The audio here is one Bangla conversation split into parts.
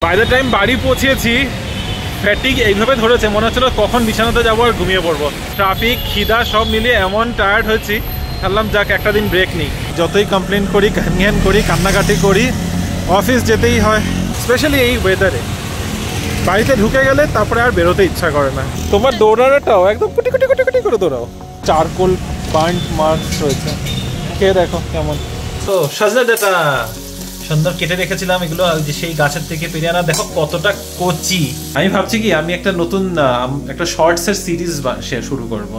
বাই দ্য টাইম বাড়ি পৌঁছেছি ফ্যাটিক এইভাবে ধরেছে মনে হচ্ছিল কখন বিছানাতে যাবো আর ঘুমিয়ে পড়বো। ট্রাফিক খিদা সব মিলিয়ে এমন টায়ার্ড হয়েছি, ভাবলাম যাক একটা দিন ব্রেক নিই। যতই কমপ্লেন করি, ঘ্যান করি, কান্নাকাটি করি, অফিস যেতেই হয়, স্পেশালি এই ওয়েদারে। বাড়িতে ঢুকে গেলে তারপরে আর বেরোতে ইচ্ছা করে না। তোমার দৌড়ানোটাও একদম কুটি কুটি কুটি কুটি করে দৌড়াও। চারকোল বার্ন মার্কস রয়েছে, খেয়ে দেখো কেমন। তো সাজনা ডাটা সুন্দর কেটে রেখেছিলাম, এগুলো সেই গাছের থেকে পেরে আনা। দেখো কতটা কচি। আমি ভাবছি কি আমি একটা নতুন একটা শর্টস এর সিরিজ শুরু করব।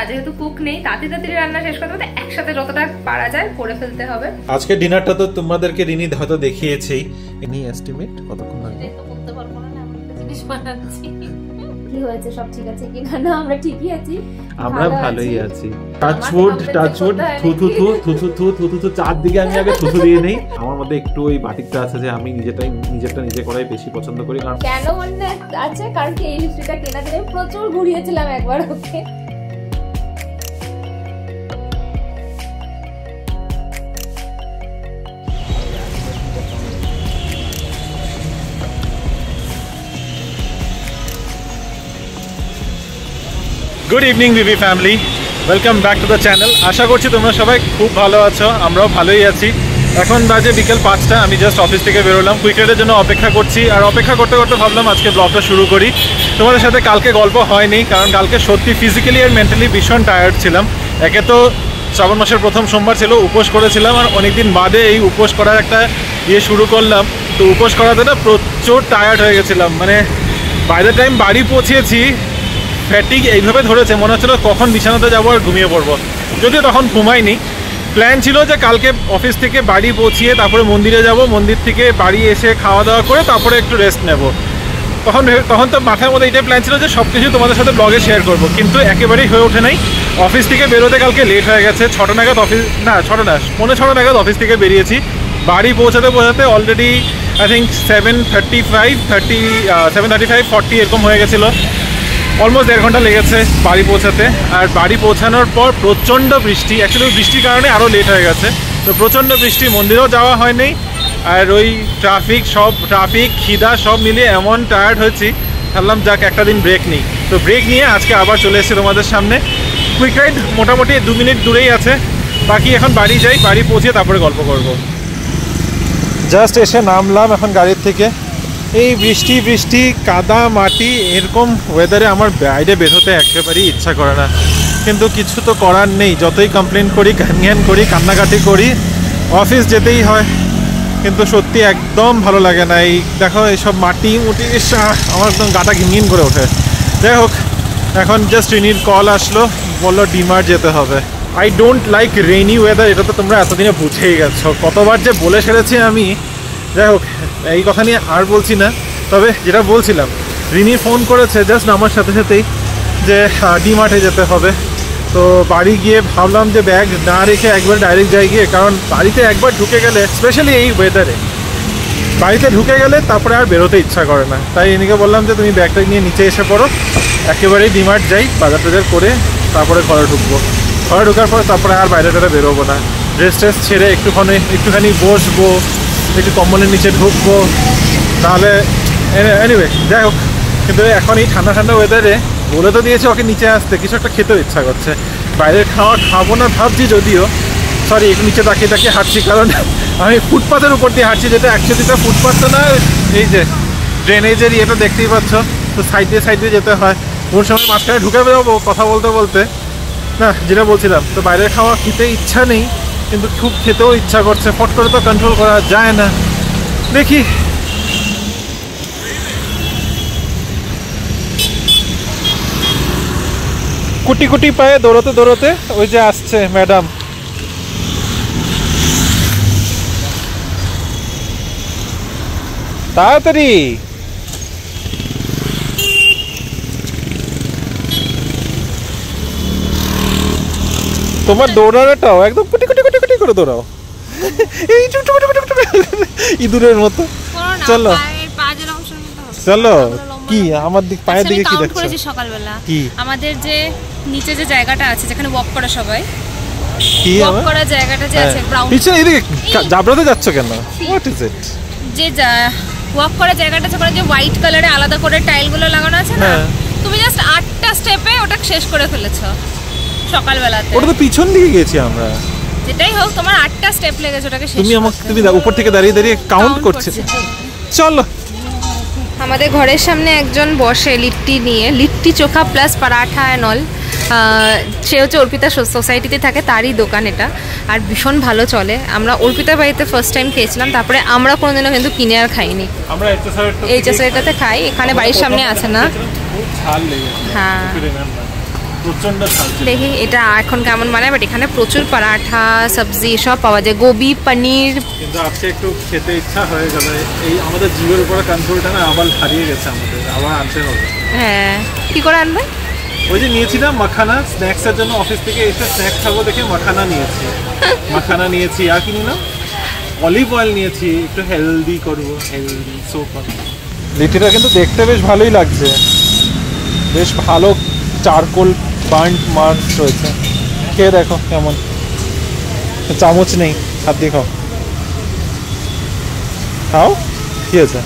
যেহেতু কুক নেই, তাড়াতাড়ি রান্না শেষ করতে হবে, একসাথে যতটা পারা যায় করে ফেলতে হবে। আজকে ডিনারটা তো তোমাদেরকে রিনি হয়তো দেখিয়েছেই। এনি এস্টিমেট কতক্ষণ লাগবে? করতে পারবো না, আমি একটা জিনিস বানাচ্ছি। কি হয়েছে, সব ঠিক আছে কিনা? না, আমরা ঠিকই আছি, আমরা ভালোই আছি। টাচউড থু চারদিকে আমি আগে থুথু দিয়ে নেই। আমার মধ্যে একটু ওই বাটিকটা আছে যে আমি নিজেরটা নিজে করাই বেশি পছন্দ করি। কারণ কেন মনে আছে, কারণ কি এই লিপস্টিকটা কেনা দিলে প্রচুর ঘুরিয়েছিলাম একবার ওকে। Good evening BB family, welcome back to the channel. আশা করছি তোমরা সবাই খুব ভালো আছো, আমরাও ভালোই আছি। এখন বাজে বিকেল 5টা, আমি জাস্ট অফিস থেকে বেরোলাম। কুইক রাইডের জন্য অপেক্ষা করছি, আর অপেক্ষা করতে করতে ভাবলাম আজকে ব্লগটা শুরু করি। তোমাদের সাথে কালকে গল্প হয়নি, কারণ কালকে সত্যি ফিজিক্যালি আর মেন্টালি ভীষণ টায়ার্ড ছিলাম। একে তো শ্রাবণ মাসের প্রথম সোমবার ছিল, উপোস করেছিলাম, আর অনেকদিন বাদে এই উপোস করার একটা শুরু করলাম। তো উপোস করাতে না প্রচুর টায়ার্ড হয়ে গেছিলাম। মানে বাই দ্য টাইম বাড়ি পৌঁছেছি ফ্যাটিক এইভাবে ধরেছে মনে হচ্ছিল কখন বিছানাতে যাবো আর ঘুমিয়ে পড়বো। যদিও তখন ঘুমাইনি, প্ল্যান ছিল যে কালকে অফিস থেকে বাড়ি পৌঁছিয়ে তারপরে মন্দিরে যাব, মন্দির থেকে বাড়ি এসে খাওয়া দাওয়া করে তারপরে একটু রেস্ট নেব। তখন তো মাথার মধ্যে এটাই প্ল্যান ছিল যে সব কিছু তোমাদের সাথে ব্লগে শেয়ার করবো, কিন্তু একেবারেই হয়ে ওঠে নাই। অফিস থেকে বেরোতে কালকে লেট হয়ে গেছে, 6টা নাগাদ অফিস, না 6টা না 6:45 নাগাদ অফিস থেকে বেরিয়েছি। বাড়ি পৌঁছাতে অলরেডি আই থিঙ্ক 7:35 এরকম হয়ে গেছিলো। অলমোস্ট 1.5 ঘন্টা লেগেছে বাড়ি পৌঁছাতে। আর বাড়ি পৌঁছানোর পর প্রচণ্ড বৃষ্টি, অ্যাকচুয়ালি বৃষ্টির কারণে আরও লেট হয়ে গেছে। তো প্রচণ্ড বৃষ্টি, মন্দিরেও যাওয়া হয়নি, আর ওই ট্রাফিক খিদা সব মিলিয়ে এমন টায়ার্ড হয়েছি, ভাবলাম যাক একটা দিন ব্রেক নিই। তো ব্রেক নিয়ে আজকে আবার চলে এসেছি তোমাদের সামনে। কুইক রাইড মোটামুটি 2 মিনিট দূরেই আছে, বাকি এখন বাড়ি যাই, বাড়ি পৌঁছে তারপরে গল্প করব। জাস্ট এসে নামলাম এখন গাড়ির থেকে। এই বৃষ্টি কাদা মাটি এরকম ওয়েদারে আমার বাইরে বেরোতে একেবারেই ইচ্ছা করে না, কিন্তু কিছু তো করার নেই। যতই কমপ্লেন করি, ঘ্যান করি, কান্নাকাটি করি, অফিস যেতেই হয়। কিন্তু সত্যি একদম ভালো লাগে না। এই দেখো এইসব মাটি মুটি, আমার একদম গাটা ঘিনঘিন করে ওঠে। যাই হোক, এখন জাস্ট রিনির কল আসলো, বললো ডিমার্ট যেতে হবে। I don't like rainy weather, এটা তো তোমরা এতদিনে বুঝেই গেছো, কতবার যে বলে সেরেছি আমি। যাই হোক, এই কথা নিয়ে আর বলছি না। তবে যেটা বলছিলাম, রিনি ফোন করেছে জাস্ট আমার সাথে সাথেই যে ডিমার্টে যেতে হবে। তো বাড়ি গিয়ে ভাবলাম যে ব্যাগ না রেখে একবার ডাইরেক্ট যাই গিয়ে, কারণ বাড়িতে একবার ঢুকে গেলে, স্পেশালি এই ওয়েদারে বাড়িতে ঢুকে গেলে তারপরে আর বেরোতে ইচ্ছা করে না। তাই রিনিকে বললাম যে তুমি ব্যাগটা নিয়ে নিচে এসে পড়ো, একেবারেই ডিমার্ট যাই, বাজার টাজার করে তারপরে ঘরে ঢুকবো। ঘরে ঢোকার পর তারপরে আর বাইরে বেরোবো না। ড্রেস ট্রেস ছেড়ে একটুখানি বসবো, একটু কম্বলের নিচে ঢুকবো, তাহলে এনিওয়ে যাই হোক। কিন্তু এখন এই ঠান্ডা ওয়েদারে বলে তো দিয়েছে ওকে নিচে আসতে, কিছু একটা খেতেও ইচ্ছা করছে। বাইরের খাবো না ভাবছি, যদিও সরি একটু নিচে তাকিয়ে হাঁটছি, কারণ আমি ফুটপাথের উপর দিয়ে হাঁটছি, যেটা অ্যাকচুয়ালিটা ফুটপাথ তো না, এই যে ড্রেনেজের ইয়েটা দেখতেই পাচ্ছ। তো সাইড দিয়ে যেতে হয়। কোন সময় মাঝখানে ঢুকে বেরোবো কথা বলতে না, যেটা বলছিলাম, তো বাইরের খাওয়া খেতে ইচ্ছা নেই, কিন্তু খুব খেতেও ইচ্ছা করছে। ফট করে তো কন্ট্রোল করা যায় না। দেখি কুটি পায়ে দৌড়তে ওই যে আসছে ম্যাডাম। তাড়াতাড়ি, তোমার দৌড়ানোটাও একদম কুটি করে দৌড়াও, এই ইঁদুরের মতো। চলো কি আমার পায়ের দিকে কি দেখছো? সকালবেলা আমাদের যে নিচে যে জায়গাটা আছে যেখানে ওয়াক করে সবাই, কি ওয়াক করার জায়গাটা যে আছে গ্রাউন্ড, নিচে এদিকে জাবরাতে যাচ্ছ কেন? What is it? যে ওয়াক করার জায়গাটা আছে, যে হোয়াইট কালারে আলাদা করে টাইলগুলো লাগানো আছে না, তুমি জাস্ট 8টা স্টেপে ওটা শেষ করে ফেলেছো সকালবেলাতে। ওটা তো পিছন দিকে গেছি আমরা। যেটাই হোক, তোমার 8টা স্টেপ লেগেছে ওটাকে শেষ। তুমি উপর থেকে দাঁড়িয়ে দাঁড়িয়ে কাউন্ট করছো। চলো। আমাদের ঘরের সামনে একজন বসে লিট্টি নিয়ে, litti chokha plus paratha and all. সে হচ্ছে অর্পিতা সোসাইটিতে থাকে, তারই দোকান এটা, আর ভীষণ ভালো চলে। আমরা অর্পিতার বাড়িতে ফার্স্ট টাইম খেয়েছিলাম, তারপরে আমরা কোনোদিনও কিন্তু কিনে আর খাইনি। আমরা এইচএসআইটাতে খাই, এখানে বাড়ির সামনে আছে না। হ্যাঁ দেখি এটা এখন কেমন বানায়, বাট এখানে প্রচুর পরাঠা সবজি সব পাওয়া যায়, গোবি পনির। কিন্তু আজকে একটু খেতে ইচ্ছা হয়ে গেল, এই আমাদের জিভের উপরে কন্ট্রোলটা না আবার হারিয়ে গেছে আমাদের, আবার আনতে হবে। হ্যাঁ কি করে আনবে? ওই যে নিয়েছিলাম মাখানা স্ন্যাক্সের জন্য, অফিস থেকে এসে স্ন্যাক্স খাবো দেখে মাখানা নিয়েছি। আর কি নিলাম? অলিভ অয়েল নিয়েছি, একটু হেলদি করবো, হেলদি সোপ। লিটিটা কিন্তু দেখতে বেশ ভালোই লাগছে, বেশ ভালো চারকোল বার্ন্ট মার্কস রয়েছে। খেয়ে দেখো কেমন। চামচ নেই, হাত দিয়ে খাও। খাও, কি আছে?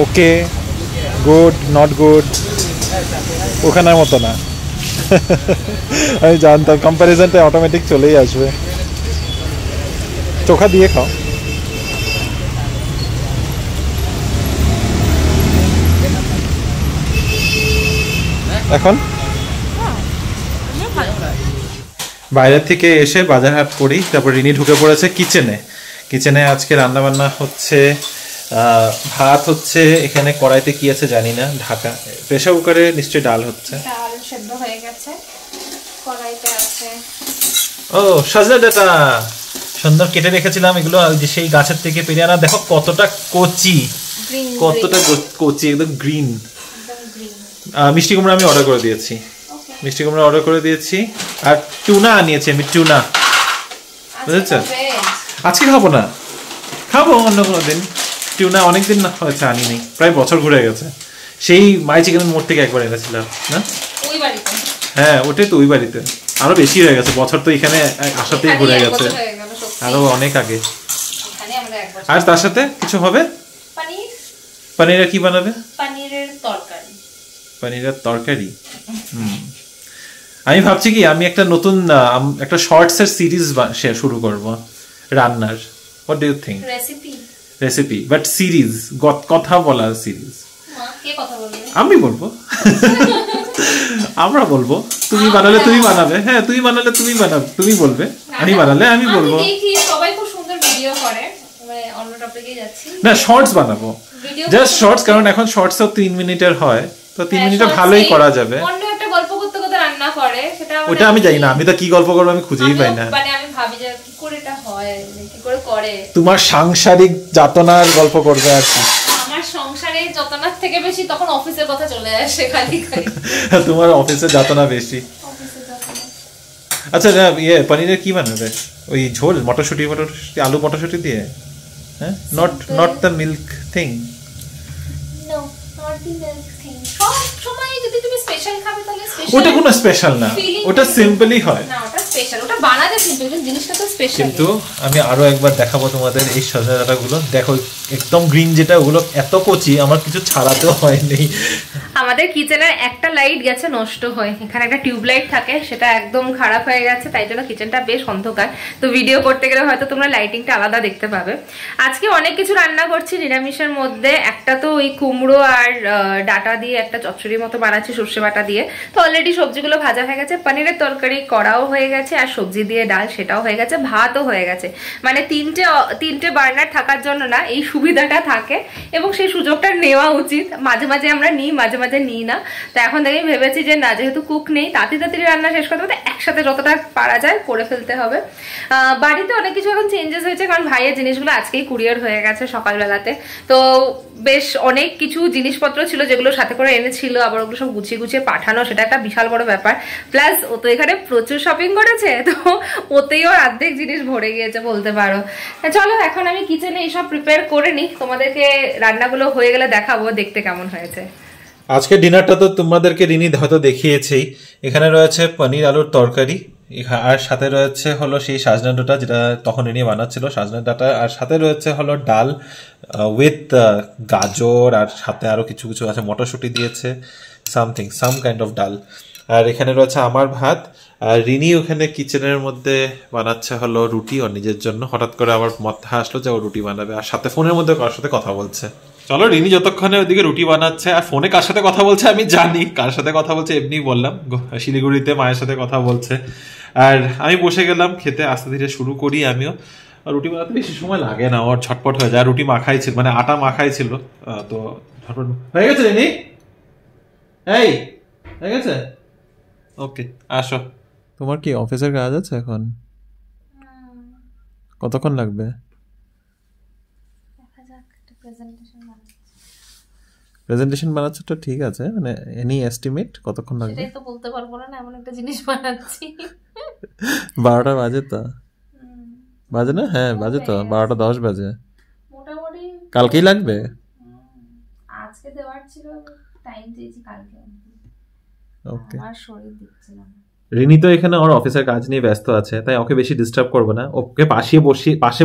ওকে, গুড, নট গুড, ওখানের মতো না। আমি জানতাম কম্প্যারিজনটা অটোমেটিক চলেই আসবে। চোখা দিয়ে খাও। এখন বাইরে থেকে এসে বাজার হাট করি, তারপর রিনি ঢুকে পড়েছে কিচেনে। আজকে রান্না বান্না হচ্ছে, ভাত হচ্ছে, এখানে কড়াইতে কি আছে জানি না, ঢাকা। প্রেসার কুকারে নিশ্চয়ই ডাল হচ্ছে। ডাল সেদ্ধ হয়ে গেছে, কড়াইতে আছে। ও সজনা ডাঁটা সুন্দর কেটে রেখেছিলাম, এগুলো সেই গাছের থেকে পেরে আনা। দেখো কতটা কচি, একদম গ্রিন। মিষ্টি কুমড়া আমি অর্ডার করে দিয়েছি, আর টুনা আনিয়েছি আমি, টুনা, বুঝেছো? আজকে খাবো না, খাবো অন্য কোনো দিন। টুনা অনেকদিন না হয়েছে আনি নেই, প্রায় বছর ঘুরে গেছে। সেই মাই চিকেনের মোড় থেকে একবার এনেছিলাম না? হ্যাঁ ওটাই তো, ওই বাড়িতে। আরো বেশি হয়ে গেছে বছর, তো এখানে আসাতেই ঘুরে গেছে, আরো অনেক আগে। আর তার সাথে কিছু হবে? পনিরের কি বানাবে? পনিরের তরকারি। আমি ভাবছি কি, আমি একটা নতুন একটা শর্টস এর সিরিজ শুরু করব রান্নার। What do you think? Recipe but series, কথা বলার সিরিজ। আমি বলবো, আমরা বলবো। তুমি বানালে তুমি বানাবে, হ্যাঁ তুমি বানালে তুমি বানাবে, তুমি বলবে। আমি বানালে আমি বলবো। সবাই খুব সুন্দর ভিডিও করে, অন্য টপিকে যাচ্ছি না, শর্টস বানাবো, জাস্ট শর্টস, কারণ এখন শর্টসও 3 মিনিটের হয়, তো 3 মিনিটে ভালোই করা যাবে। অন্য একটা গল্প করতে করতে রান্না করে, সেটা ওটা আমি জানি না, আমি তো কি গল্প করব আমি খুঁজেই পাই না। মানে আমি ভাবি যে কি করে এটা হয়, কি করে করে। তোমার সাংসারিক যাতনার গল্প করবে আর কি। আমার সংসারের যাতনার থেকে বেশি তখন অফিসের কথা চলে আসে খালি। তোমার অফিসের যাতনা বেশি। আচ্ছা পনিরের কি বানাবে? ওই ঝোল, মটরশুঁটি আলু মটরশুঁটি দিয়ে? হ্যাঁ, not the milk thing. No, not the milk thing. সব সময় যদি তুমি স্পেশাল খাবে তাহলে স্পেশাল। ওটা কোনো স্পেশাল না, ওটা সিম্পলই হয়। না ওটা স্পেশাল, ওটা বানাতে সিম্পল, কিন্তু জিনিসটা তো স্পেশাল। কিন্তু আমি আরো একবার দেখাবো তোমাদের এই সজনা ডাঁটাগুলো। দেখো একদম গ্রিন, যেটা ওগুলো এত কচি, আমার কিছু ছাড়াতেও হয়নি। আমাদের কিচেনের একটা লাইট গেছে নষ্ট হয়ে, এখানে একটা টিউব লাইট থাকে, সেটা একদম খারাপ হয়ে গেছে, তাই জন্য কিচেনটা বেশ অন্ধকার। তো ভিডিও করতে গেলে হয়তো তোমরা লাইটিংটা আলাদা দেখতে পাবে। আজকে অনেক কিছু রান্না করছি নিরামিষের মধ্যে। একটা তো ওই কুমড়ো আর ডাটা দিয়ে একটা চচ্চড়ির মতো বানাচ্ছি সর্ষে বাটা দিয়ে। তো অলরেডি সবজিগুলো ভাজা হয়ে গেছে, পনিরের তরকারি করাও হয়ে গেছে, আর সবজি দিয়ে ডাল সেটাও হয়ে গেছে, ভাতও হয়ে গেছে। মানে তিনটে বার্নার থাকার জন্য না এই সুবিধাটা থাকে, এবং সেই সুযোগটা নেওয়া উচিত। মাঝে মাঝে আমরা নিই, মাঝে মাঝে নিই না। তো এখন থেকে ভেবেছি যে না, যেহেতু কুক নেই, তাড়াতাড়ি রান্না শেষ করতে হবে, একসাথে যতটা পারা যায় করে ফেলতে হবে। বাড়িতে অনেক কিছু এখন চেঞ্জেস হয়েছে, কারণ ভাইয়ের জিনিসগুলো আজকেই কুরিয়ার হয়ে গেছে সকালবেলাতে। তো বেশ অনেক কিছু জিনিসপত্র ছিল যেগুলো সাথে করে এনেছিল, আবার ওগুলো সব গুছিয়ে গুছিয়ে পাঠানো, সেটা একটা বিশাল বড় ব্যাপার। প্লাস ও তো এখানে প্রচুর শপিং করেছে, তো ওতেই ওর অর্ধেক জিনিস ভরে গিয়েছে বলতে পারো। চলো এখন আমি কিচেনে এইসব প্রিপেয়ার করে নিই, তোমাদেরকে রান্নাগুলো হয়ে গেলে দেখাবো দেখতে কেমন হয়েছে। আজকে ডিনারটা তো তোমাদেরকে রিনি হয়তো দেখিয়েছেই। এখানে রয়েছে পনির আলুর তরকারি, আর সাথে রয়েছে হলো সেই সাজনা ডাটা যেটা তখন এনে বানাচ্ছিল সাজনা ডাটা, আর সাথে রয়েছে হলো ডাল উইথ গাজর, আর সাথে আরো কিছু কিছু আছে, মটরশুঁটি দিয়েছে, সাম কাইন্ড অফ ডাল। আর এখানে রয়েছে আমার ভাত। আর রিনি ওখানে কিচেনের মধ্যে বানাচ্ছে হলো রুটি ওর নিজের জন্য। হঠাৎ করে আবার মাথায় আসলো যে ও রুটি বানাবে, আর সাথে ফোনের মধ্যে কার সাথে কথা বলছে। চলো, রিনি যতক্ষণে ওদিকে রুটি বানাচ্ছে আর ফোনে কার সাথে কথা বলছে আমি জানি, কার সাথে কথা বলছে এমনি বললাম, শিলিগুড়িতে মায়ের সাথে কথা বলছে। আর আমি বসে গেলাম খেতে, আস্তে ধীরে শুরু করি আমিও। রুটি বানাতে বেশি সময় লাগে না, ওর ছটপট হয়ে যায়। রুটি মাখাই ছিল, মানে আটা মাখাই ছিল, তো ঝটপট হয়ে গেছে। রিনি এই হয়ে গেছে, ওকে আসো। তোমার কি অফিসের কাজ আছে এখন? কতক্ষণ লাগবে? প্রেজেন্টেশন বানাচ্ছ তো ঠিক আছে, মানে এনি এস্টিমেট কতক্ষণ লাগবে? সেটাই তো বলতে পারবো না, এমন একটা জিনিস বানাচ্ছি। 12টা বাজে তো, বাজে না? হ্যাঁ বাজে তো, 12:10 বাজে। মোটামুটি কালকেই লাগবে? আজকে দেওয়ার ছিল, টাইম চেয়েছি কালকে। ওকে। আমার শরীর দিচ্ছিল না। রিনি তো এখানে ওর অফিসের কাজ নিয়ে ব্যস্ত আছে, তাই ওকে বেশি ডিস্টার্ব করবো না। ওকে পাশে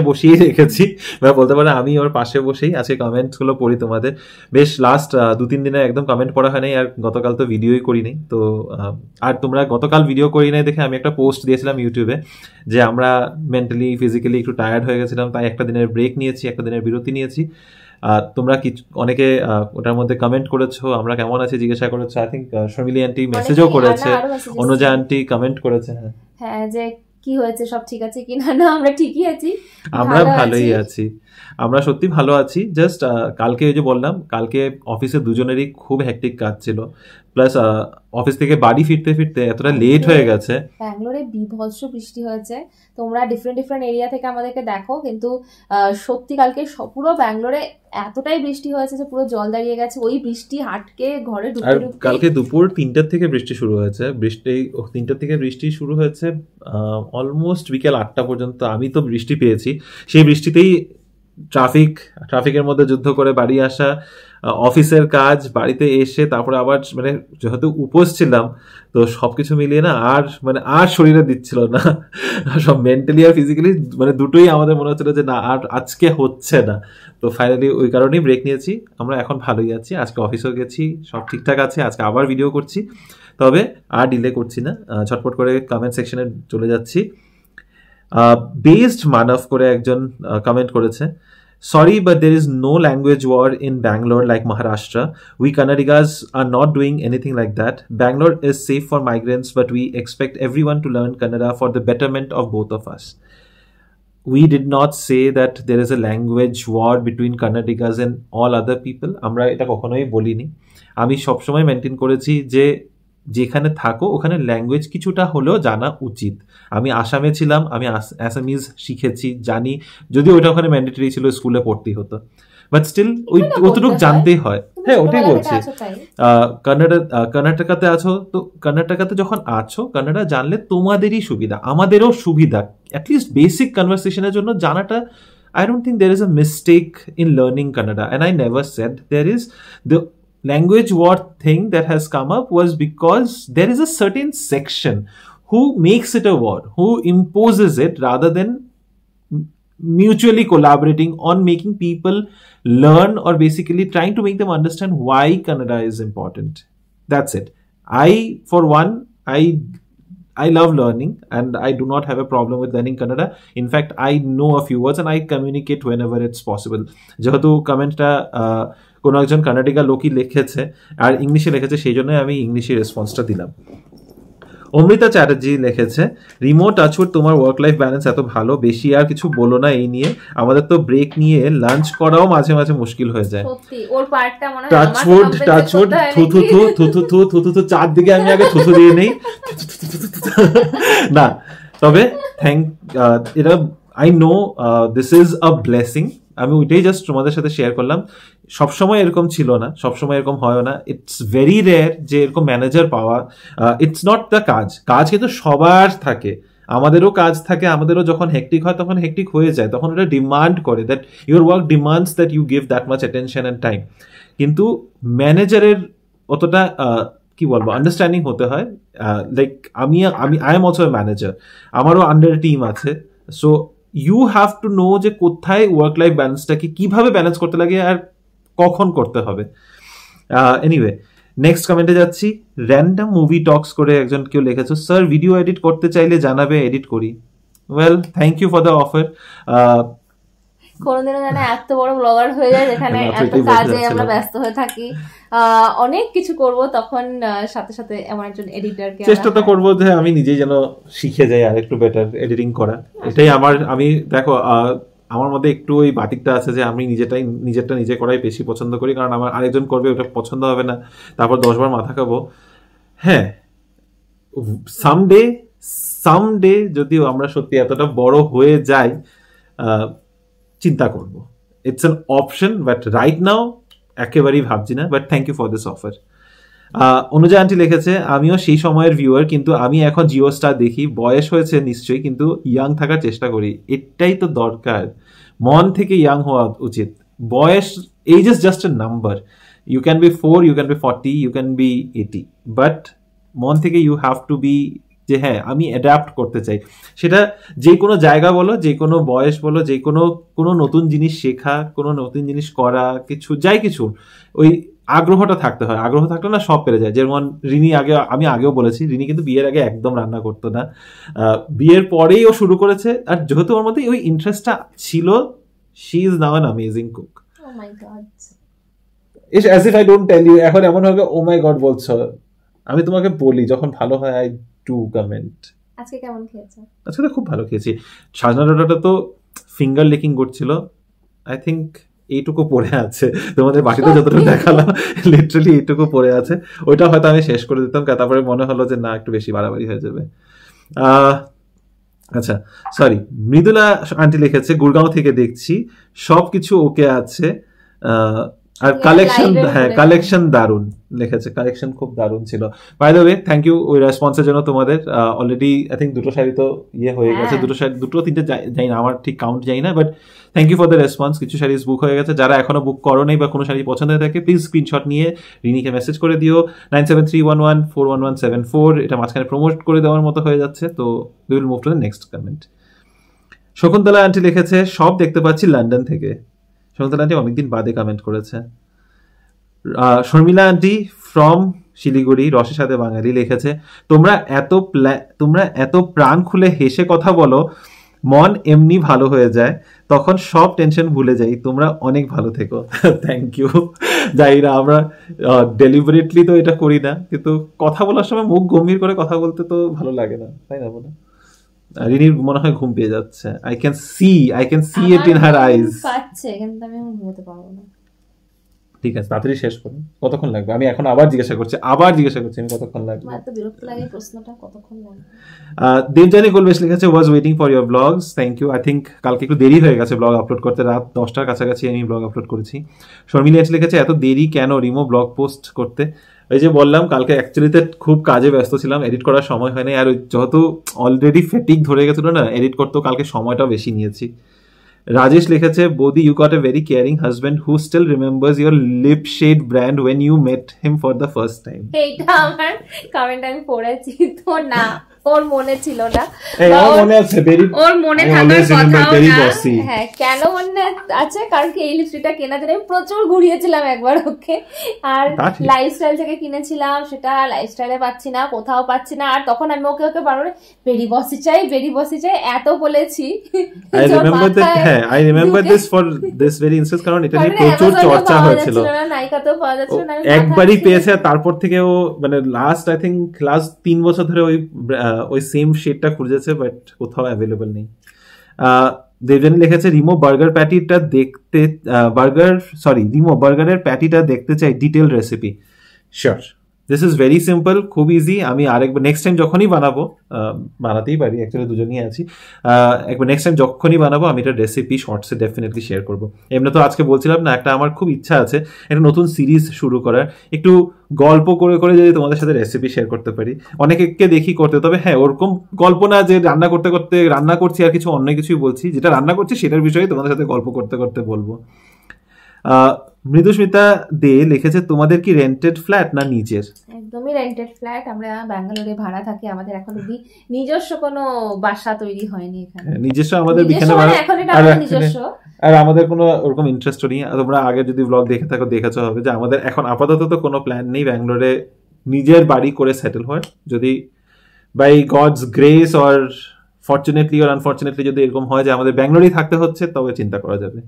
বসিয়ে রেখেছি, বা বলতে পারো আমি ওর পাশে বসেই আজকে কমেন্টস গুলো পড়ি তোমাদের। বেশ লাস্ট 2-3 দিনে একদম কমেন্ট পড়া হয় নাই, আর গতকাল তো ভিডিওই করি নাই তো। আর তোমরা গতকাল ভিডিও করি নাই দেখে আমি একটা পোস্ট দিয়েছিলাম ইউটিউবে যে আমরা মেন্টালি ফিজিক্যালি একটু টায়ার্ড হয়ে গেছিলাম, তাই একটা দিনের ব্রেক নিয়েছি, একটা দিনের বিরতি নিয়েছি। তোমরা অনেকে ওটার মধ্যে কমেন্ট করেছো, আমরা কেমন আছি জিজ্ঞাসা করেছো। আই থিঙ্ক শর্মিলি আন্টি মেসেজও করেছে, অনুজা আন্টি কমেন্ট করেছে। হ্যাঁ, যে কি হয়েছে, সব ঠিক আছে কিনা? না, আমরা ঠিকই আছি, আমরা ভালোই আছি, আমরা সত্যি ভালো আছি। জাস্ট কালকে ওই যে বললাম, কালকে অফিসে দুজনেরই খুব হেক্টিক কাজ ছিল, প্লাস অফিস থেকে বাড়ি ফিরতে ফিরতে এতটা লেট হয়ে গেছে। ব্যাঙ্গালোরে বিভৎস বৃষ্টি হয়েছে, তোমরা ডিফারেন্ট এরিয়া থেকে আমাদেরকে দেখো, কিন্তু সত্যি কালকে পুরো ব্যাঙ্গালোরে এতটাই বৃষ্টি হয়েছে যে পুরো জল দাঁড়িয়ে গেছে। ওই বৃষ্টি হাটকে ঘরে ঢুকে ঢুকে কালকে দুপুর 3টার থেকে বৃষ্টি শুরু হয়েছে, 3টার থেকে বৃষ্টি শুরু হয়েছে অলমোস্ট বিকেল 8টা পর্যন্ত। আমি তো বৃষ্টি পেয়েছি, সেই বৃষ্টিতেই ট্রাফিকের মধ্যে যুদ্ধ করে বাড়ি আসা, অফিসের কাজ, বাড়িতে এসে তারপরে আবার মানে যেহেতু উপোস ছিলাম তো সবকিছু মিলিয়ে না আর শরীরে দিচ্ছিল না, সব মেন্টালি আর ফিজিক্যালি মানে দুটোই আমাদের মনে হচ্ছিল যে না আর আজকে হচ্ছে না। তো ফাইনালি ওই কারণেই ব্রেক নিয়েছি। আমরা এখন ভালোই আছি, আজকে অফিসেও গেছি, সব ঠিকঠাক আছে। আজকে আবার ভিডিও করছি, তবে আর ডিলে করছি না, ঝটপট করে কমেন্ট সেকশনে চলে যাচ্ছি। বেসড মানব করে একজন কমেন্ট করেছে, sorry but there is no language war in Bangalore like Maharashtra. We Kannadigas are not doing anything like that. Bangalore is safe for migrants, but we expect everyone to learn Kannada for the betterment of both of us. We did not say that there is a language war between Kannadigas and all other people. আমরা এটা কখনোই বলিনি। আমি সবসময় মেনটেন করেছি যে যেখানে থাকো ওখানে ল্যাঙ্গুয়েজ কিছুটা হলেও জানা উচিত। আমি আসামে ছিলাম, আমি অ্যাসামিজ শিখেছি, জানি, যদিও ওইটা ওখানে ম্যান্ডেটরি ছিল, স্কুলে পড়তেই হতো, বাট স্টিল ওই অতটুকু জানতেই হয়। হ্যাঁ ওটাই বলছি। কর্ণাটকাতে আছো তো কর্ণাটকাতে যখন আছো কান্নাডা জানলে তোমাদেরই সুবিধা, আমাদেরও সুবিধা। অ্যাটলিস্ট বেসিক কনভারসেশনের জন্য জানাটা, I don't think there is a mistake in learning Kannada, and I never said there is. The language war thing that has come up was because there is a certain section who makes it a war, who imposes it rather than mutually collaborating on making people learn or basically trying to make them understand why Kannada is important. That's it. For one, I love learning and I do not have a problem with learning Kannada. In fact, I know a few words and I communicate whenever it's possible. যেহেতু কমেন্টটা কোনো একজন কানাডিকা লোকই লিখেছে আর ইংলিশে লিখেছে, সেই জন্য আমি ইংলিশে রেসপন্সটা দিলাম। অমৃতা চ্যাটার্জি লিখেছে, রিমোট টাচউড তোমার ওয়ার্ক লাইফ ব্যালেন্স এত ভালো, বেশি আর কিছু বলো না এই নিয়ে। আমাদের তো ব্রেক নিয়ে লাঞ্চ করাও মাঝে মাঝে মুশকিল হয়ে যায়। সত্যি ওর পার্টটা মনে হয় টাচউড থু চারদিকে আমি আগে থুথু দিয়ে নেই না, তবে এটা I know this is a blessing. আমি ওইটাই জাস্ট তোমাদের সাথে শেয়ার করলাম। সবসময় এরকম ছিল না, সবসময় এরকম হয় না। ইটস ভেরি রেয়ার যে এরকম ম্যানেজার পাওয়া। ইটস নট দ্য কাজ কিন্তু সবার থাকে, আমাদেরও কাজ থাকে, আমাদেরও যখন হেক্টিক হয় তখন হেক্টিক হয়ে যায়, তখন ওটা ডিমান্ড করে that your work demands that you give that much attention and time. কিন্তু ম্যানেজারের অতটা কি বলবো আন্ডারস্ট্যান্ডিং হতে হয়। লাইক আমি আই এম অলসো ম্যানেজার, আমারও আন্ডার টিম আছে, so you have to know যে কোথায় ওয়ার্ক লাইফ ব্যালেন্সটাকে কিভাবে ব্যালেন্স করতে লাগে আর কখন করতে হবে। এনিওয়ে নেক্সট কমেন্টে যাচ্ছি। র্যান্ডম মুভি টক্স করে একজন কেউ লিখেছো, স্যার ভিডিও এডিট করতে চাইলে জানাবে, এডিট করি। Well thank you for the offer. কোনোদিনও যেন এত বড় ব্লগার হয়ে যায় যেখানে এত কাজে আমরা ব্যস্ত হয়ে থাকি, অনেক কিছু করব, তখন সাথে সাথে এমন একজন এডিটরকে চেষ্টা তো করবো যে আমি নিজেই যেন শিখে যাই আর একটু বেটার এডিটিং করা। এটাই আমি দেখো আমার মধ্যে একটু ওই বাতিকটা আছে যে আমি নিজেরটা নিজে করাই বেশি পছন্দ করি, কারণ আমার আরেকজন করবে ওটা পছন্দ হবে না, তারপর 10 বার মাথা খাবো। হ্যাঁ সামডে যদিও আমরা সত্যি এতটা বড় হয়ে যাই চিন্তা করব, it's an option, but right now একেবারেই ভাবছি না। But thank you for this offer. Anuja aunty লিখেছে, আমিও সেই সময়ের ভিউয়ার, কিন্তু আমি এখন জিও স্টার দেখি, বয়স হয়েছে নিশ্চয়ই কিন্তু ইয়াং থাকার চেষ্টা করি, এটাই তো দরকার, মন থেকে ইয়াং হওয়া উচিত। বয়স age is just a number, you can be 4, you can be 40, you can be 80, but মন থেকে ইউ হ্যাভ টু বি যে হ্যাঁ আমি অ্যাডাপ্ট করতে চাই। সেটা যে কোনো জায়গা বলো, যে কোনো বয়স বলো, যে কোনো নতুন জিনিস শেখা, কোনো নতুন জিনিস করা, কিছু ওই আগ্রহটা থাকতে হয়। আগ্রহ থাকলে না সব পেরে যায়। যেমন রিনি আমি আগেও বলেছি, রিনি কিন্তু বিয়ের আগে একদম রান্না করতো না, বিয়ের পরেই ও শুরু করেছে, আর যেহেতু ওর মধ্যে ওই ইন্টারেস্টটা ছিল, she is now an amazing cook. Oh my god, it's as if I don't tell you, এখন এমন হবে ও মাই গড বলছো, আমি তোমাকে বলি যখন ভালো হয় আই ডু কমেন্ট। আজকে কেমন খেয়েছো? আজকে তো খুব ভালো খেয়েছি। সাজনা ডাটাটা তো ফিঙ্গার লেকিং করছিল, আই থিঙ্ক এইটুকু পড়ে আছে, তোমাদের বাকিটা যতটুকু দেখালাম লিটারালি এইটুকু পড়ে আছে, ওইটা হয়তো আমি শেষ করে দিতাম, তারপরে মনে হলো যে না একটু বেশি বাড়াবাড়ি হয়ে যাবে। আচ্ছা সরি, মৃদুলা আন্টি লিখেছে, গুরগাঁও থেকে দেখছি, সবকিছু ওকে আছে, আর কালেকশন দারুন লিখেছে, কালেকশন খুব দারুন ছিল। By the way thank you ওই রেসপন্সের জন্য তোমাদের। অলরেডি আই থিঙ্ক 2টো শাড়ি তো হয়ে গেছে, 2 3টে যাই না, আমার ঠিক কাউন্ট যাই না, but thank you for the response. কিছু শাড়ি বুক হয়ে গেছে, যারা এখনো বুক করো নাই বা কোনো শাড়ি পছন্দ হয়ে থাকে প্লিজ স্ক্রিনশট নিয়ে রিনিকে মেসেজ করে দিও 9731141174, এটা মাঝখানে প্রমোট করে দেওয়ার মতো হয়ে যাচ্ছে। তো we will move to the next comment. Shakuntala aunty লিখেছে, সব দেখতে পাচ্ছি লন্ডন থেকে। শকুন্তলা আন্টি অনেকদিন বাদে কমেন্ট করেছে। শর্মিলা আন্টি ফ্রম শিলিগুড়ি, রসের সাথে বাঙালি লিখেছে, তোমরা এত প্রাণ খুলে হেসে কথা বলো, মন এমনি ভালো হয়ে যায়, তখন সব টেনশন ভুলে যাই, তোমরা অনেক ভালো থেকো। Thank you. যাই না, আমরা ডেলিভারেটলি তো এটা করি না, কিন্তু কথা বলার সময় মুখ গম্ভীর করে কথা বলতে তো ভালো লাগে না, তাই না বলো? রিনির মনে হয় ঘুম পেয়ে যাচ্ছে, I can see it in her eyes. পাচ্ছে কিন্তু আমি ঘুমোতে পারবো না। ঠিক আছে, তাড়াতাড়ি শেষ করুন। কতক্ষণ লাগবে? আমি এখন আবার জিজ্ঞাসা করছি আমি কতক্ষণ লাগবে। এত বিরক্ত লাগে প্রশ্নটা, কতক্ষণ লাগবে? দেবজানি গোলবেশ লিখেছে, was waiting for your blogs. Thank you. I think কালকে একটু দেরি হয়ে গেছে ব্লগ আপলোড করতে, রাত 10টার কাছাকাছি আমি ব্লগ আপলোড করেছি। শর্মিলা লিখেছে, এত দেরি কেন রিমো ব্লগ পোস্ট করতে? ওই যে বললাম, কালকে অ্যাকচুয়ালিতে খুব কাজে ব্যস্ত ছিলাম, এডিট করার সময় হয়নি, আর যেহেতু অলরেডি ফেটিক ধরে গেছিল না, এডিট করতেও কালকে সময়টাও বেশি নিয়েছি। রাজেশ লিখেছে, বৌদি you got a very caring husband who still remembers your lip shade brand when you met him for the first time. এইটা আমার কমেন্ট আমি পড়েছি তো না, ওর মনে ছিল না, ওর মনে থাকার কথাও না। হ্যাঁ, কেন মনে আছে? কারণ কি এই লিপস্টিকটা কেনার জন্য আমি প্রচুর ঘুরিয়েছিলাম একবার ওকে, আর লাইফস্টাইল থেকে কিনেছিলাম, সেটা লাইফস্টাইলে পাচ্ছি না, কোথাও পাচ্ছি না, আর তখন আমি ওকে বারবার বেরি বসি চাই এত বলেছি। I remember this for this very instance, কারণ এটা নিয়ে প্রচুর চর্চা হয়েছিল, নাইকাতেও পাওয়া যাচ্ছিল না, একবারই পেয়েছে, তারপর থেকে ও মানে লাস্ট 3 বছর ধরে ওই সেম শেডটা খুঁজেছে, বাট কোথাও অ্যাভেলেবল নেই। দেবজানি লিখেছে, রিমো বার্গারের প্যাটিটা দেখতে চাই, detail recipe. Sure, this is very simple, খুব ইজি। আমি আরেকবার নেক্সট টাইম যখনই বানাবো, বানাতেই পারি, অ্যাকচুয়ালি দুজনই আছি, একবার নেক্সট টাইম যখনই বানাবো আমি এটা রেসিপি শর্টসে ডেফিনেটলি শেয়ার করবো। এমনি তো আজকে বলছিলাম না, একটা আমার খুব ইচ্ছা আছে একটা নতুন সিরিজ শুরু করার, একটু গল্প করে করে যদি তোমাদের সাথে রেসিপি শেয়ার করতে পারি। অনেকে দেখি করতে, তবে হ্যাঁ ওরকম গল্প না যে রান্না করতে করতে রান্না করছি আর কিছু অন্য কিছুই বলছি, যেটা রান্না করছি সেটার বিষয়ে তোমাদের সাথে গল্প করতে করতে বলবো। মৃদুস্মিতা দে লিখেছে তোমাদের কি রেন্টেড ফ্ল্যাট না নিজের? একদমই রেন্টেড ফ্ল্যাট। আমরা ব্যাঙ্গালোরে ভাড়া থাকি, আমাদের এখন অব্দি নিজস্ব কোনো বাসা তৈরি হয়নি এখানে। নিজস্ব আমাদের এখানে এখন এটা আমাদের নিজস্ব। আর আমাদের কোনো ওরকম ইন্টারেস্ট নেই। তোমরা আগে যদি ব্লগ দেখে থাকো দেখেছো হবে যে আমাদের এখন আপাতত তো কোনো প্ল্যান নেই ব্যাঙ্গালোরে নিজের বাড়ি করে সেটেল হওয়ার। যদি by God's grace or fortunately or unfortunately যদি এরকম হয় যে আমাদের ব্যাঙ্গালোরেই থাকতে হচ্ছে তবে চিন্তা করা যাবে।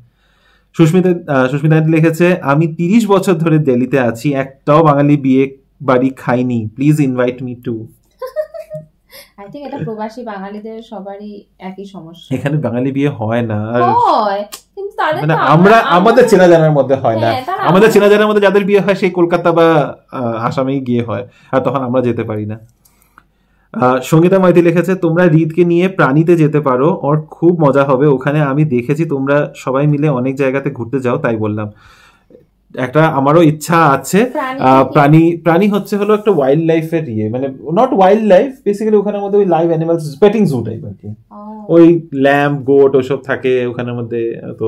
সুস্মিতা লিখেছে আমি 30 বছর ধরে দিল্লিতে আছি, একটাও বাঙালি বিয়ে বাড়ি খাইনি, please invite me two. I think এটা প্রবাসী বাঙালিদের সবারই একই সমস্যা। এখানে বাঙালি বিয়ে হয় না, হয় কিন্তু তাদের মানে আমরা আমাদের চেনা জানার মধ্যে হয় না। আমাদের চেনা জানার মধ্যে যাদের বিয়ে হয় সেই কলকাতা বা আসামেই গিয়ে হয়, আর তখন আমরা যেতে পারি না। সঙ্গীতা মাইতি লিখেছে তোমরা রিদকে নিয়ে প্রাণীতে যেতে পারো, ওর খুব মজা হবে ওখানে, আমি দেখেছি তোমরা সবাই মিলে অনেক জায়গাতে ঘুরতে যাও তাই বললাম। একটা আমারও ইচ্ছা আছে। প্রাণী হচ্ছে হলো একটা ওয়াইল্ড লাইফের মানে নট ওয়াইল্ড লাইফ, বেসিক্যালি ওখানের মধ্যে ওই লাইভ অ্যানিমালস পেটিং জু টাইপ আর কি, ওই ল্যাম্প গোট ওসব থাকে ওখানের মধ্যে। তো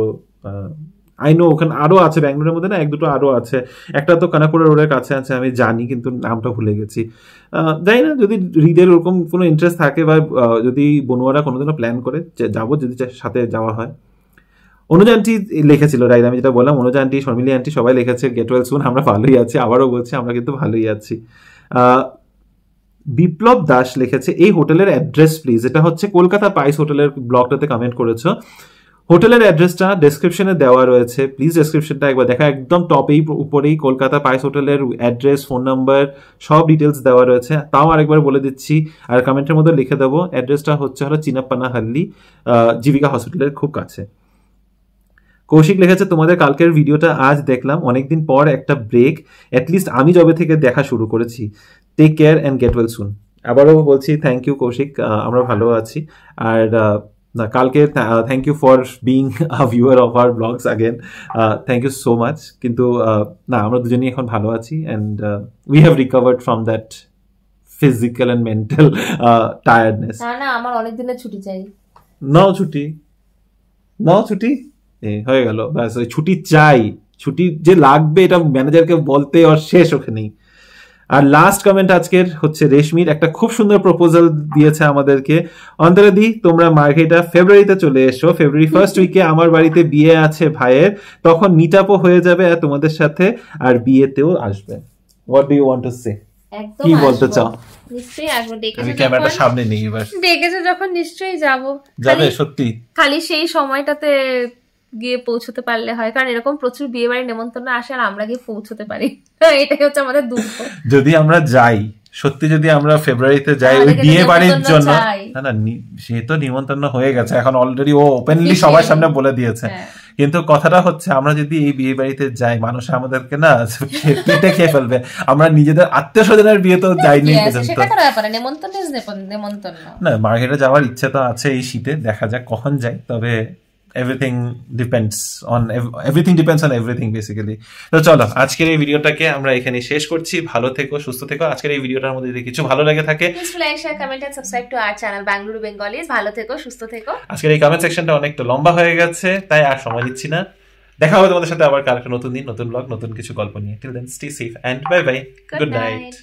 আই নো ওখানে আরো আছে ব্যাঙ্গালোরের মধ্যে না, এক দুটো আরো আছে, একটা তো কানাপুরা রোডের কাছে আছে আমি জানি, কিন্তু নামটা ভুলে গেছি। জানি না যদি হৃদের ওরকম কোনো ইন্টারেস্ট থাকে বা যদি বনুয়ারা কোনোদিনও প্ল্যান করে যাবো, যদি সাথে যাওয়া হয়। অনুজ আন্টি লিখেছিল রাইট, আমি যেটা বললাম অনুজ আন্টি শর্মিলি আন্টি সবাই লিখেছে গেট ওয়েল সুন, আমরা ভালোই আছি, আবারও বলছি আমরা কিন্তু ভালোই আছি। বিপ্লব দাস লিখেছে এই হোটেলের অ্যাড্রেস প্লিজ, এটা হচ্ছে কলকাতা পাইস হোটেলের ব্লগটাতে কমেন্ট করেছো। হোটেলের অ্যাড্রেসটা ডেসক্রিপশনে দেওয়া রয়েছে, প্লিজ ডেসক্রিপশনটা একবার দেখা, একদম টপেই উপরেই কলকাতা পাইস হোটেলের অ্যাড্রেস, ফোন নাম্বার সব ডিটেলস দেওয়া রয়েছে। তাও আরেকবার বলে দিচ্ছি আর কমেন্টের মধ্যে লিখে দেবো, অ্যাড্রেসটা হচ্ছে হলো চিনাপ্পানাহাল্লি, জীবিকা হসপিটালের খুব কাছে। কৌশিক লিখেছে তোমাদের কালকের ভিডিওটা আজ দেখলাম, অনেকদিন পর একটা ব্রেক, অ্যাটলিস্ট আমি যবে থেকে দেখা শুরু করেছি। Take care and get well soon. আবারও বলছি থ্যাংক ইউ কৌশিক, আমরা ভালো আছি। আর না কালকে thank you for being a viewer of our blogs again, thank you so much. কিন্তু না আমরা দুজনেই এখন ভালো আছি and we have recovered from that physical and mental tiredness. না আমার অনেক দিনের ছুটি চাই। নাও ছুটি হয়ে গেল, ব্যাস ওই ছুটি চাই, ছুটি যে লাগবে এটা ম্যানেজারকে বলতে আর শেষ ওখানেই। আর লাস্ট কমেন্ট আজকের হচ্ছে রেশমির, একটা খুব সুন্দর প্রপোজাল দিয়েছে আমাদেরকে। অন্তরাদি তোমরা মার্কেটা ফেব্রুয়ারিতে চলে এসো, ফেব্রুয়ারি ফার্স্ট উইকে আমার বাড়িতে বিয়ে আছে ভাইয়ের, তখন মিট আপও হয়ে যাবে আর তোমাদের সাথে, আর বিয়েতেও আসবে। What do you want to say? কি বলতে চাও? নিশ্চয়ই আসবো, ডেকেছো আমি ক্যামেরাটা সামনে নেই এবার, ডেকেছো যখন নিশ্চয়ই যাবো। যাবে সত্যি, খালি সেই সময়টাতে গিয়ে পৌঁছতে পারলে হয়, কারণ এরকম প্রচুর বিয়ে বাড়ির নেমন্তন্ন আসে আর আমরা গিয়ে পৌঁছতে পারি, এটাই হচ্ছে আমাদের দুঃখ। যদি আমরা যাই সত্যি, যদি আমরা ফেব্রুয়ারিতে যাই ওই বিয়ে বাড়ির জন্য, না সে তো নিমন্ত্রণ হয়ে গেছে এখন অলরেডি, ও ওপেনলি সবার সামনে বলে দিয়েছে, কিন্তু কথাটা হচ্ছে আমরা যদি এই বিয়ে বাড়িতে যাই মানুষ আমাদেরকে না পেটে খেয়ে ফেলবে। আমরা নিজেদের আত্মীয় স্বজনের বিয়ে তো যাইনি পর্যন্ত, না মার্কেটে যাওয়ার ইচ্ছা তো আছে এই শীতে, দেখা যাক কখন যাই। তবে everything depends on everything basically। তো চলো আজকের এই ভিডিওটাকে আমরা এখানে শেষ করছি। ভালো থেকো, সুস্থ থেকো। আজকের এই ভিডিওটার মধ্যে যদি কিছু ভালো লাগে থাকে please like, share, comment and subscribe to our channel Bengaluru Bengalis. ভালো থেকো, সুস্থ থেকো। আজকের এই কমেন্ট সেকশনটা অনেকটা লম্বা হয়ে গেছে, তাই আর সময় নিচ্ছি না। দেখা হবে তোমাদের সাথে আবার কালকে নতুন দিন, নতুন ব্লগ, নতুন কিছু গল্প নিয়ে। Till then stay safe and bye bye, good night.